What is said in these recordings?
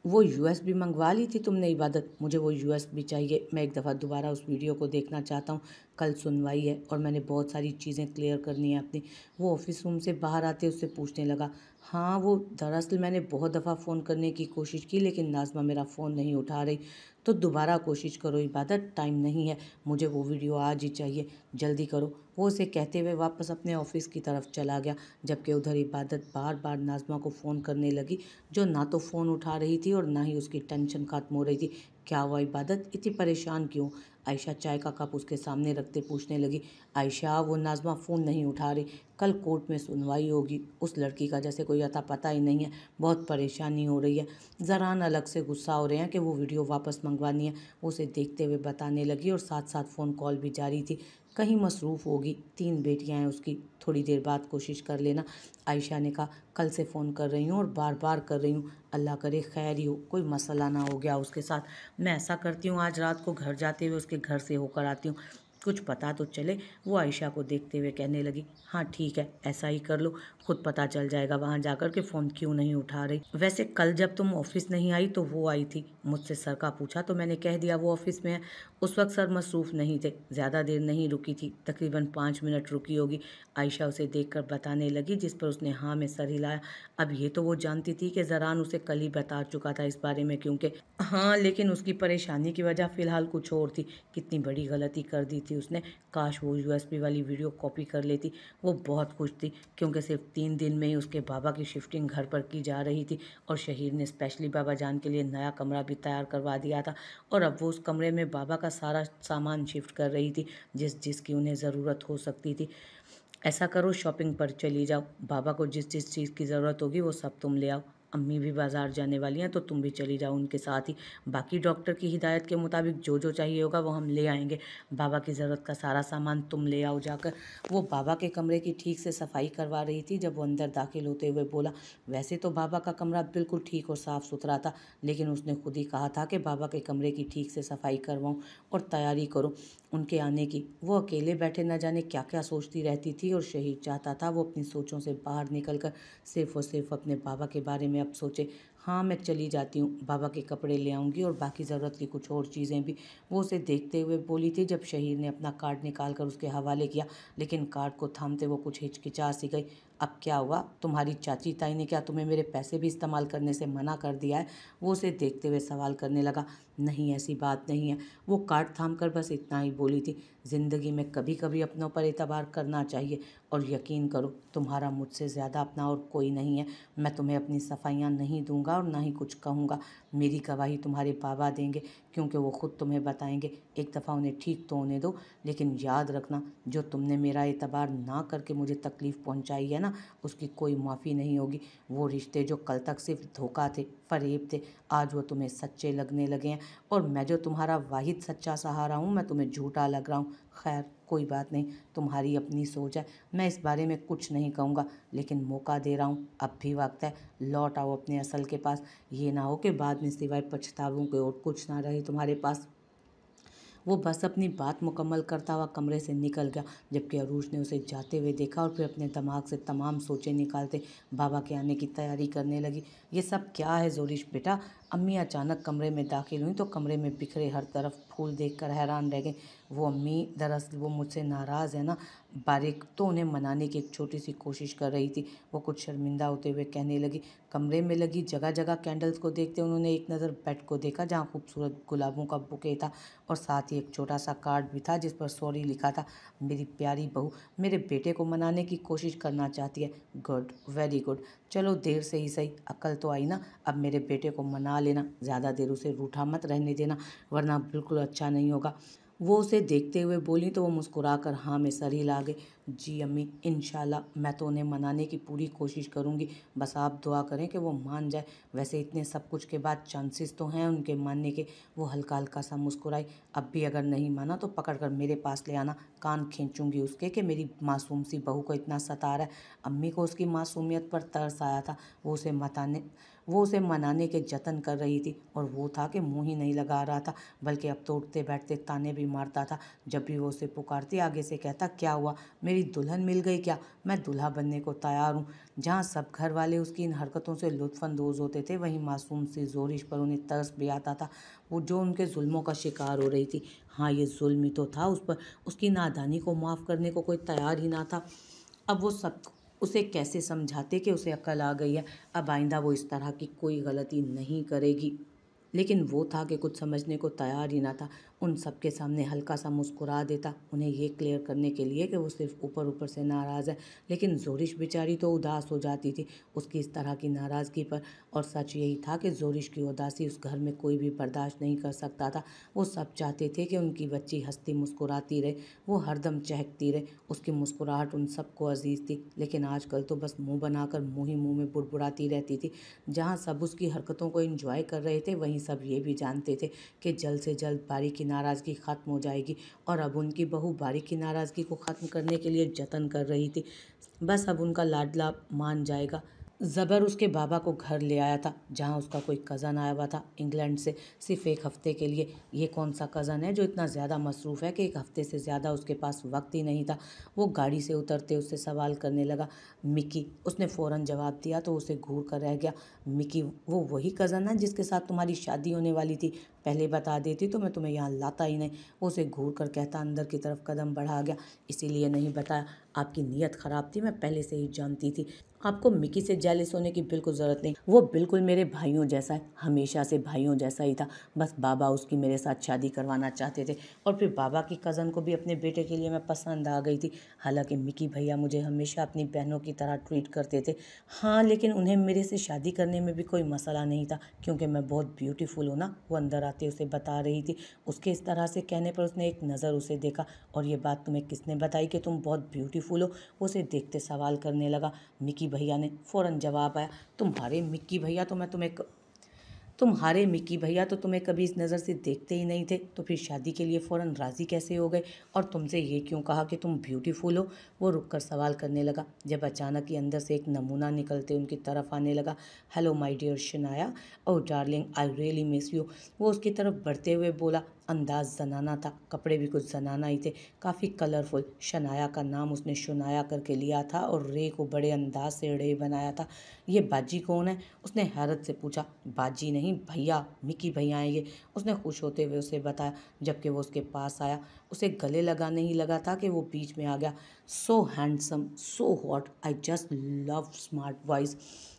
वो यूएसबी मंगवा ली थी तुमने इबादत? मुझे वो यूएसबी चाहिए। मैं एक दफ़ा दोबारा उस वीडियो को देखना चाहता हूँ। कल सुनवाई है और मैंने बहुत सारी चीज़ें क्लियर करनी है अपनी। वो ऑफिस रूम से बाहर आते उससे पूछने लगा। हाँ, वो दरअसल मैंने बहुत दफ़ा फ़ोन करने की कोशिश की लेकिन नाज़मा मेरा फ़ोन नहीं उठा रही। तो दोबारा कोशिश करो इबादत, टाइम नहीं है। मुझे वो वीडियो आज ही चाहिए, जल्दी करो। वो उसे कहते हुए वापस अपने ऑफिस की तरफ चला गया, जबकि उधर इबादत बार बार नाज़मा को फ़ोन करने लगी, जो ना तो फ़ोन उठा रही थी और ना ही उसकी टेंशन ख़त्म हो रही थी। क्या हुआ इबादत, इतनी परेशान क्यों? आयशा चाय का कप उसके सामने रखते पूछने लगी। आयशा, वो नाज़मा फ़ोन नहीं उठा रही। कल कोर्ट में सुनवाई होगी, उस लड़की का जैसे कोई अता पता ही नहीं है। बहुत परेशानी हो रही है। ज़रान अलग से गुस्सा हो रहे हैं कि वो वीडियो वापस मंगवानी है। वो उसे देखते हुए बताने लगी और साथ साथ फ़ोन कॉल भी जारी थी। कहीं मसरूफ़ होगी, 3 बेटियां हैं उसकी, थोड़ी देर बाद कोशिश कर लेना। आयशा ने कहा, कल से फ़ोन कर रही हूँ और बार बार कर रही हूँ, अल्लाह करे खैर ही हो, कोई मसला ना हो गया उसके साथ। मैं ऐसा करती हूँ, आज रात को घर जाते हुए उसके घर से होकर आती हूँ, कुछ पता तो चले। वो आयशा को देखते हुए कहने लगी। हाँ ठीक है, ऐसा ही कर लो, खुद पता चल जाएगा वहाँ जाकर के फ़ोन क्यों नहीं उठा रही। वैसे कल जब तुम ऑफिस नहीं आई तो वो आई थी, मुझसे सर का पूछा तो मैंने कह दिया वो ऑफिस में है। उस वक्त सर मसरूफ़ नहीं थे, ज़्यादा देर नहीं रुकी थी, तकरीबन 5 मिनट रुकी होगी। आयशा उसे देखकर बताने लगी, जिस पर उसने हाँ में सर हिलाया। अब ये तो वो जानती थी कि ज़रान उसे कल ही बता चुका था इस बारे में, क्योंकि हाँ, लेकिन उसकी परेशानी की वजह फ़िलहाल कुछ और थी। कितनी बड़ी गलती कर दी थी उसने। काश वो यूएसबी वाली वीडियो कॉपी कर लेती। वो बहुत खुश थी क्योंकि सिर्फ 3 दिन में ही उसके बाबा की शिफ्टिंग घर पर की जा रही थी और शहीर ने स्पेशली बाबा जान के लिए नया कमरा भी तैयार करवा दिया था और अब वो उस कमरे में बाबा का सारा सामान शिफ्ट कर रही थी जिसकी उन्हें ज़रूरत हो सकती थी। ऐसा करो, शॉपिंग पर चली जाओ, बाबा को जिस जिस चीज़ की ज़रूरत होगी वो सब तुम ले आओ। अम्मी भी बाज़ार जाने वाली हैं तो तुम भी चली जाओ उनके साथ ही। बाकी डॉक्टर की हिदायत के मुताबिक जो जो चाहिए होगा वो हम ले आएंगे। बाबा की ज़रूरत का सारा सामान तुम ले आओ जाकर। वो बाबा के कमरे की ठीक से सफाई करवा रही थी जब वो अंदर दाखिल होते हुए बोला। वैसे तो बाबा का कमरा बिल्कुल ठीक और साफ़ सुथरा था, लेकिन उसने खुद ही कहा था कि बाबा के कमरे की ठीक से सफाई करवाऊँ और तैयारी करो उनके आने की। वो अकेले बैठे न जाने क्या क्या सोचती रहती थी और शहीद चाहता था वो अपनी सोचों से बाहर निकलकर सिर्फ़ और सिर्फ अपने बाबा के बारे में अब सोचे। हाँ, मैं चली जाती हूँ, बाबा के कपड़े ले आऊँगी और बाकी ज़रूरत की कुछ और चीज़ें भी। वो उसे देखते हुए बोली थी जब शहीद ने अपना कार्ड निकाल कर उसके हवाले किया, लेकिन कार्ड को थामते वो कुछ हिचकिचा सी गई। अब क्या हुआ? तुम्हारी चाची ताई ने क्या तुम्हें मेरे पैसे भी इस्तेमाल करने से मना कर दिया है? वो उसे देखते हुए सवाल करने लगा। नहीं, ऐसी बात नहीं है। वो कार्ड थाम कर बस इतना ही बोली थी। ज़िंदगी में कभी कभी अपनों पर एतबार करना चाहिए और यकीन करो तुम्हारा मुझसे ज़्यादा अपना और कोई नहीं है। मैं तुम्हें अपनी सफाइयाँ नहीं दूंगा और ना ही कुछ कहूँगा। मेरी गवाही तुम्हारे बाबा देंगे क्योंकि वो खुद तुम्हें बताएंगे। एक दफ़ा उन्हें ठीक तो होने दो, लेकिन याद रखना, जो तुमने मेरा एतबार ना करके मुझे तकलीफ़ पहुँचाई है ना, उसकी कोई माफ़ी नहीं होगी। वो रिश्ते जो कल तक सिर्फ धोखा थे, फ़रेब थे, आज वो तुम्हें सच्चे लगने लगे हैं और मैं जो तुम्हारा वाहिद सच्चा सहारा हूँ, मैं तुम्हें झूठा लग रहा हूँ। खैर कोई बात नहीं, तुम्हारी अपनी सोच है, मैं इस बारे में कुछ नहीं कहूँगा, लेकिन मौका दे रहा हूँ, अब भी वक्त है। लौट आओ अपने असल के पास। ये ना हो कि बाद में सिवाय पछतावों के और कुछ ना रहे तुम्हारे पास। वो बस अपनी बात मुकम्मल करता हुआ कमरे से निकल गया, जबकि अरूज ने उसे जाते हुए देखा और फिर अपने दिमाग से तमाम सोचें निकालते बाबा के आने की तैयारी करने लगी। ये सब क्या है ज़ोरिश बेटा? अम्मी अचानक कमरे में दाखिल हुई तो कमरे में बिखरे हर तरफ फूल देखकर हैरान रह गई। वो अम्मी, दरअसल वो मुझसे नाराज़ है ना। बारिक तो उन्हें मनाने की एक छोटी सी कोशिश कर रही थी। वो कुछ शर्मिंदा होते हुए कहने लगी। कमरे में लगी जगह जगह कैंडल्स को देखते उन्होंने एक नज़र बेड को देखा, जहाँ खूबसूरत गुलाबों का बुके था और साथ ही एक छोटा सा कार्ड भी था जिस पर सॉरी लिखा था। मेरी प्यारी बहू मेरे बेटे को मनाने की कोशिश करना चाहती है। Good, very good. चलो देर से ही सही, अकल तो आई ना। अब मेरे बेटे को मना लेना, ज़्यादा देर उसे रूठा मत रहने देना, वरना बिल्कुल अच्छा नहीं होगा। वो उसे देखते हुए बोली तो वो मुस्कुराकर हाँ में सर हिला गई। जी अम्मी, इंशाल्लाह मैं तो उन्हें मनाने की पूरी कोशिश करूँगी, बस आप दुआ करें कि वो मान जाए। वैसे इतने सब कुछ के बाद चांसेस तो हैं उनके मानने के। वो हल्का हल्का सा मुस्कुराई। अब भी अगर नहीं माना तो पकड़ कर मेरे पास ले आना, कान खींचूंगी उसके कि मेरी मासूम सी बहू को इतना सता रहा है। अम्मी को उसकी मासूमियत पर तरस आया था। वो उसे वो उसे मनाने के जतन कर रही थी और वो था कि मुंह ही नहीं लगा रहा था, बल्कि अब तो उठते बैठते ताने भी मारता था। जब भी वो उसे पुकारती आगे से कहता, क्या हुआ, मेरी दुल्हन मिल गई क्या, मैं दूल्हा बनने को तैयार हूँ। जहाँ सब घर वाले उसकी इन हरकतों से लुत्फानंदोज होते थे, वहीं मासूम सी जोरिश पर उन्हें तरस भी आता था, वो जो उनके जुल्मों का शिकार हो रही थी। हाँ, ये जुल्म ही तो था उस पर, उसकी नादानी को माफ़ करने को कोई तैयार ही ना था। अब वो सब उसे कैसे समझाते कि उसे अक्ल आ गई है, अब आइंदा वो इस तरह की कोई गलती नहीं करेगी। लेकिन वो था कि कुछ समझने को तैयार ही ना था। उन सब के सामने हल्का सा मुस्कुरा देता, उन्हें ये क्लियर करने के लिए कि वो सिर्फ ऊपर ऊपर से नाराज़ है। लेकिन जोरिश बेचारी तो उदास हो जाती थी उसकी इस तरह की नाराज़गी पर। और सच यही था कि जोरिश की उदासी उस घर में कोई भी बर्दाश्त नहीं कर सकता था। वो सब चाहते थे कि उनकी बच्ची हंसती मुस्कुराती रहे, वो हरदम चहकती रहे। उसकी मुस्कुराहट उन सबको अजीज़ थी, लेकिन आजकल तो बस मुंह बनाकर मुँह ही मुँह में बुड़बुड़ाती रहती थी। जहाँ सब उसकी हरकतों को एंजॉय कर रहे थे, वहीं सब ये भी जानते थे कि जल्द से जल्द बारी की नाराज़गी ख़त्म हो जाएगी। और अब उनकी बहू बारी की नाराज़गी को ख़त्म करने के लिए जतन कर रही थी। बस अब उनका लाडला मान जाएगा। ज़बर उसके बाबा को घर ले आया था, जहाँ उसका कोई कज़न आया हुआ था इंग्लैंड से, सिर्फ एक हफ़्ते के लिए। ये कौन सा कज़न है जो इतना ज़्यादा मसरूफ़ है कि एक हफ़्ते से ज़्यादा उसके पास वक्त ही नहीं था। वो गाड़ी से उतरते उससे सवाल करने लगा, मिकी। उसने फ़ौरन जवाब दिया तो उसे घूर कर रह गया। मिकी वो वही कज़न है जिसके साथ तुम्हारी शादी होने वाली थी, पहले बता देती तो मैं तुम्हें यहाँ लाता ही नहीं। वो उसे घूर कर कहता अंदर की तरफ कदम बढ़ा गया, इसीलिए नहीं बताया, आपकी नीयत ख़राब थी, मैं पहले से ही जानती थी। आपको मिकी से जेलस होने की बिल्कुल ज़रूरत नहीं, वो बिल्कुल मेरे भाइयों जैसा है, हमेशा से भाइयों जैसा ही था। बस बाबा उसकी मेरे साथ शादी करवाना चाहते थे, और फिर बाबा की कज़न को भी अपने बेटे के लिए मैं पसंद आ गई थी। हालांकि मिकी भैया मुझे हमेशा अपनी बहनों की तरह ट्रीट करते थे। हाँ, लेकिन उन्हें मेरे से शादी करने में भी कोई मसला नहीं था, क्योंकि मैं बहुत ब्यूटीफुल हूँ ना, वो अंदर आते उसे बता रही थी। उसके इस तरह से कहने पर उसने एक नज़र उसे देखा, और ये बात तुम्हें किसने बताई कि तुम बहुत ब्यूटीफुल हो, उसे देखते सवाल करने लगा। मिकी भैया ने फ़ौरन जवाब आया, तुम्हारे मिकी भैया तो तुम्हें कभी इस नज़र से देखते ही नहीं थे, तो फिर शादी के लिए फ़ौरन राज़ी कैसे हो गए, और तुमसे ये क्यों कहा कि तुम ब्यूटीफुल हो। वो रुककर सवाल करने लगा, जब अचानक ही अंदर से एक नमूना निकलते उनकी तरफ आने लगा। Hello my dear Shanaya, oh darling, I really miss you. वो उसकी तरफ बढ़ते हुए बोला। अंदाज जनाना था, कपड़े भी कुछ जनाना ही थे, काफ़ी कलरफुल। शनाया का नाम उसने शुनाया करके लिया था और रे को बड़े अंदाज से रे बनाया था। ये बाजी कौन है, उसने हैरत से पूछा। बाजी नहीं भैया, मिकी भैया हैं ये, उसने खुश होते हुए उसे बताया। जबकि वो उसके पास आया, उसे गले लगाने ही लगा था कि वो बीच में आ गया। सो handsome, so hot, I just love smart voice.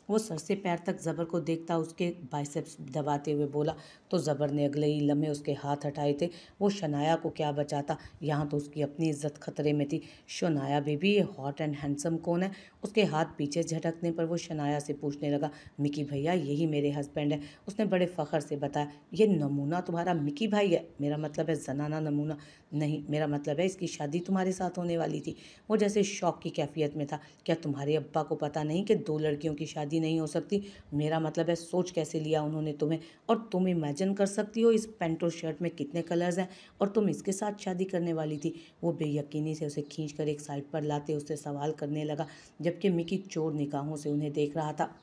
वो सर से पैर तक ज़बर को देखता उसके बाइसेप्स दबाते हुए बोला। तो ज़बर ने अगले ही लम्हे उसके हाथ हटाए थे। वो शनाया को क्या बचाता, यहाँ तो उसकी अपनी इज्जत खतरे में थी। शनाया बेबी, ये हॉट एंड हैंडसम कौन है। उसके हाथ पीछे झटकने पर वो शनाया से पूछने लगा। मिकी भैया, यही मेरे हस्बैंड है, उसने बड़े फ़ख्र से बताया। ये नमूना तुम्हारा मिकी भाई है, मेरा मतलब है जनाना नमूना नहीं, मेरा मतलब है इसकी शादी तुम्हारे साथ होने वाली थी। वो जैसे शौक की कैफियत में था। क्या तुम्हारे अब्बा को पता नहीं कि दो लड़कियों की शादी नहीं हो सकती। मेरा मतलब है सोच कैसे लिया उन्होंने तुम्हें, और तुम इमेजिन कर सकती हो इस पैंट और शर्ट में कितने कलर्स हैं, और तुम इसके साथ शादी करने वाली थी। वो बेयकीनी से उसे खींचकर एक साइड पर लाते उससे सवाल करने लगा, जबकि मिकी चोर निगाहों से उन्हें देख रहा था।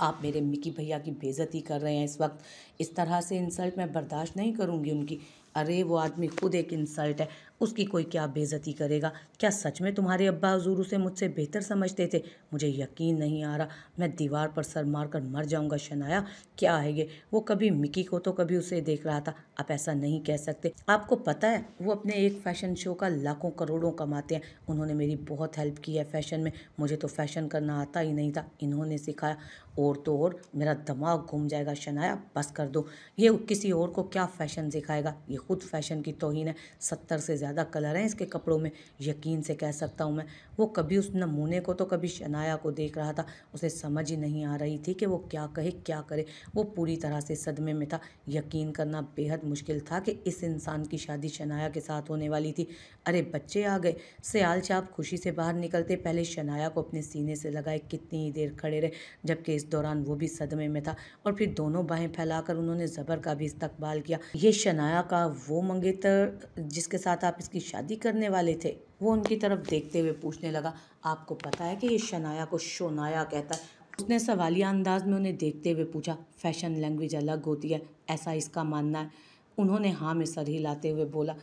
आप मेरे मिकी भैया की बेइज्जती कर रहे हैं इस वक्त, इस तरह से इंसल्ट मैं बर्दाश्त नहीं करूंगी उनकी। अरे वो आदमी खुद एक इंसल्ट है, उसकी कोई क्या बेइज्जती करेगा। क्या सच में तुम्हारे अब्बा हुजूर उसे मुझसे बेहतर समझते थे। मुझे यकीन नहीं आ रहा, मैं दीवार पर सर मार कर मर जाऊंगा। शनाया, क्या है ये। वो कभी मिकी को तो कभी उसे देख रहा था। आप ऐसा नहीं कह सकते। आपको पता है वो अपने एक फ़ैशन शो का लाखों करोड़ों कमाते हैं। उन्होंने मेरी बहुत हेल्प की है फ़ैशन में, मुझे तो फ़ैशन करना आता ही नहीं था, इन्होंने सिखाया। और तो और मेरा दिमाग घूम जाएगा। शनाया, बस कर दो, ये किसी और को क्या फ़ैशन सिखाएगा, ये खुद फ़ैशन की तौहीन है। 70 से ज़्यादा कलर हैं इसके कपड़ों में, यकीन से कह सकता हूँ मैं। वो कभी उस नमूने को तो कभी शनाया को देख रहा था। उसे समझ ही नहीं आ रही थी कि वो क्या कहे क्या करे। वो पूरी तरह से सदमे में था। यकीन करना बेहद मुश्किल था कि इस इंसान की शादी शनाया के साथ होने वाली थी। अरे बच्चे आ गए। सयाल चाप खुशी से बाहर निकलते पहले शनाया को अपने सीने से लगाए कितनी ही देर खड़े रहे, जबकि इस दौरान वो भी सदमे में था। और फिर दोनों बाहें फैलाकर उन्होंने ज़बर का भी इस्तकबाल किया। ये शनाया का वो मंगेतर जिसके साथ आप इसकी शादी करने वाले थे। वो उनकी तरफ देखते हुए पूछने लगा। आपको पता है कि ये शनाया को शोनाया कहता है, उसने सवालिया अंदाज में उन्हें देखते हुए पूछा, फैशन लैंग्वेज अलग होती है, ऐसा इसका मानना है? उन्होंने हाँ में सर हिलाते हुए बोला,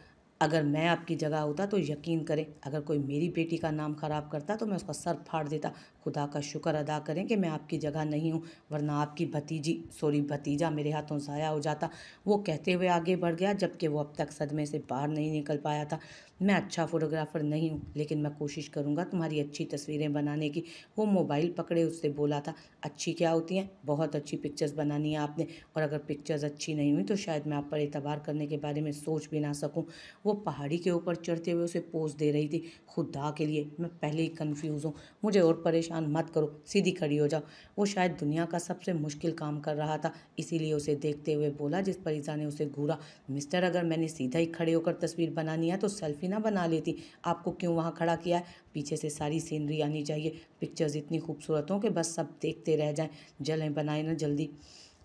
अगर मैं आपकी जगह होता तो यकीन करें, अगर कोई मेरी बेटी का नाम खराब करता तो मैं उसका सर फाड़ देता। खुदा का शुक्र अदा करें कि मैं आपकी जगह नहीं हूँ, वरना आपकी भतीजा मेरे हाथों ज़ाया हो जाता। वो कहते हुए आगे बढ़ गया, जबकि वो अब तक सदमे से बाहर नहीं निकल पाया था। मैं अच्छा फोटोग्राफर नहीं हूँ, लेकिन मैं कोशिश करूँगा तुम्हारी अच्छी तस्वीरें बनाने की। वो मोबाइल पकड़े उससे बोला था, अच्छी क्या होती हैं? बहुत अच्छी पिक्चर्स बनानी है आपने, और अगर पिक्चर्स अच्छी नहीं हुई तो शायद मैं आप पर एतबार करने के बारे में सोच भी ना सकूं। वो पहाड़ी के ऊपर चढ़ते हुए उसे पोज दे रही थी। खुदा के लिए, मैं पहले ही कंफ्यूज हूँ, मुझे और परेशान मत करो, सीधी खड़ी हो जाओ। वो शायद दुनिया का सबसे मुश्किल काम कर रहा था, इसीलिए उसे देखते हुए बोला, जिस पर ईजा ने उसे घूरा, मिस्टर, अगर मैंने सीधा ही खड़े होकर तस्वीर बनानी है तो सेल्फी ना बना लेती, आपको क्यों वहाँ खड़ा किया है? पीछे से सारी सीनरी आनी चाहिए, पिक्चर्स इतनी खूबसूरत हो कि बस सब देखते रह जाएं। जलें बनाए ना जल्दी,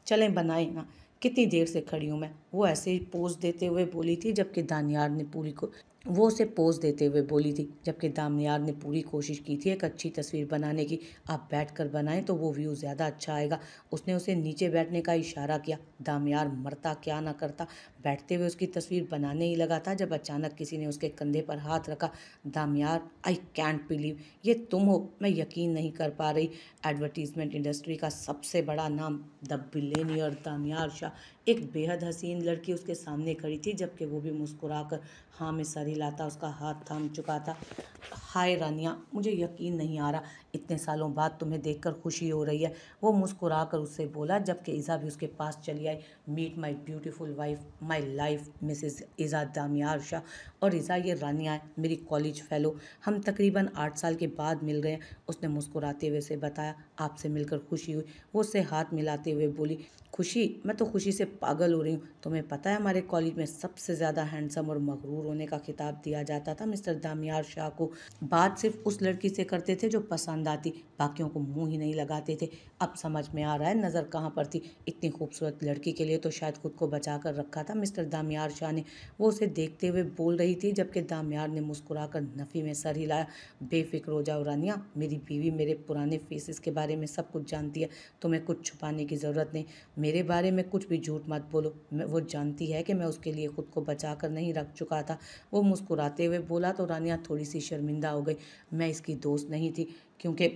चलें बनाए ना, कितनी देर से खड़ी हूँ मैं? वो ऐसे ही पोज देते हुए बोली थी, जबकि दानियार ने पूरी को वो उसे पोज देते हुए बोली थी, जबकि दानियार ने पूरी कोशिश की थी एक अच्छी तस्वीर बनाने की। आप बैठ कर बनाएं तो वो व्यू ज़्यादा अच्छा आएगा। उसने उसे नीचे बैठने का इशारा किया। दानियार मरता क्या ना करता, बैठते हुए उसकी तस्वीर बनाने ही लगा था, जब अचानक किसी ने उसके कंधे पर हाथ रखा। दानियार, आई कैंट बिलीव ये तुम हो, मैं यकीन नहीं कर पा रही। एडवर्टीजमेंट इंडस्ट्री का सबसे बड़ा नाम, द बिलियनियर दानियार शाह। एक बेहद हसीन लड़की उसके सामने खड़ी थी, जबकि वो भी मुस्कुराकर हाँ में सर हिलाता उसका हाथ थाम चुका था। हाय रानिया, मुझे यकीन नहीं आ रहा, इतने सालों बाद तुम्हें देखकर खुशी हो रही है। वो मुस्कुराकर उससे बोला, जबकि ईजा भी उसके पास चली आई। Meet my beautiful wife, my life, Mrs Iza Daniyar Shah. और ईजा, ये रानिया है, मेरी कॉलेज फेलो, हम तकरीबन 8 साल के बाद मिल रहे हैं। उसने मुस्कुराते हुए से बताया, आपसे मिलकर खुशी हुई। वो उससे हाथ मिलाते हुए बोली, खुशी? मैं तो खुशी से पागल हो रही हूँ। तुम्हें पता है हमारे कॉलेज में सबसे ज़्यादा हैंडसम और मगरूर होने का खिताब दिया जाता था मिस्टर दानियार शाह को। बात सिर्फ उस लड़की से करते थे जो पसंद आती, बाकियों को मुंह ही नहीं लगाते थे। अब समझ में आ रहा है नज़र कहाँ पर थी। इतनी खूबसूरत लड़की के लिए तो शायद खुद को बचा कर रखा था मिस्टर दानियार शाह ने। वो उसे देखते हुए बोल रही थी, जबकि दानियार ने मुस्कुराकर नफ़ी में सर हिलाया। बेफिक्र हो जाओ रानिया, मेरी बीवी मेरे पुराने फेसेस के बारे में सब कुछ जानती है, तुम्हें कुछ छुपाने की ज़रूरत नहीं। मेरे बारे में कुछ भी झूठ मत बोलो, वो जानती है कि मैं उसके लिए खुद को बचा कर नहीं रख चुका था। वो मुस्कुराते हुए बोला तो रानिया थोड़ी सी शर्मिंदा हो गई। मैं इसकी दोस्त नहीं थी, क्योंकि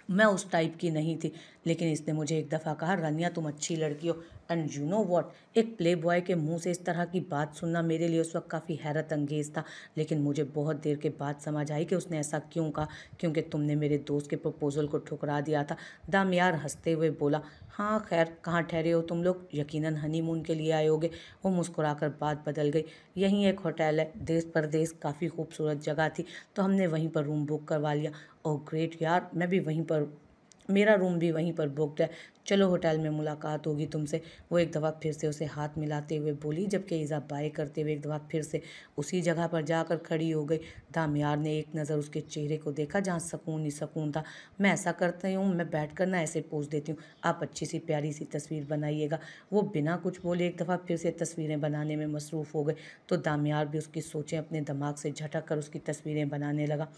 मैं उस टाइप की नहीं थी, लेकिन इसने मुझे एक दफ़ा कहा, रानिया तुम अच्छी लड़की हो। एंड यू नो वॉट, एक प्ले बॉय के मुंह से इस तरह की बात सुनना मेरे लिए उस वक्त काफ़ी हैरत अंगेज़ था, लेकिन मुझे बहुत देर के बाद समझ आई कि उसने ऐसा क्यों कहा, क्योंकि तुमने मेरे दोस्त के प्रपोजल को ठुकरा दिया था। दामियार हंसते हुए बोला, हाँ खैर, कहाँ ठहरे हो तुम लोग? यकीनन हनीमून के लिए आए होगे। वो मुस्कुराकर बात बदल गई, यहीं एक होटल है, देश परदेश, काफ़ी खूबसूरत जगह थी, तो हमने वहीं पर रूम बुक करवा लिया। ओह ग्रेट यार, मैं भी वहीं पर, मेरा रूम भी वहीं पर बुकड है, चलो होटल में मुलाकात होगी तुमसे। वो एक दफ़ा फिर से उसे हाथ मिलाते हुए बोली, जबकि ईज़ा बाय करते हुए एक दफ़ा फिर से उसी जगह पर जाकर खड़ी हो गई। दामियार ने एक नज़र उसके चेहरे को देखा, जहाँ सुकून ही सुकून था। मैं ऐसा करती हूँ, मैं बैठ कर ना ऐसे पोज देती हूँ, आप अच्छी सी प्यारी सी तस्वीर बनाइएगा। वो बिना कुछ बोले एक दफ़ा फिर से तस्वीरें बनाने में मसरूफ़ हो गए, तो दामियार भी उसकी सोचें अपने दिमाग से झटक कर उसकी तस्वीरें बनाने लगा।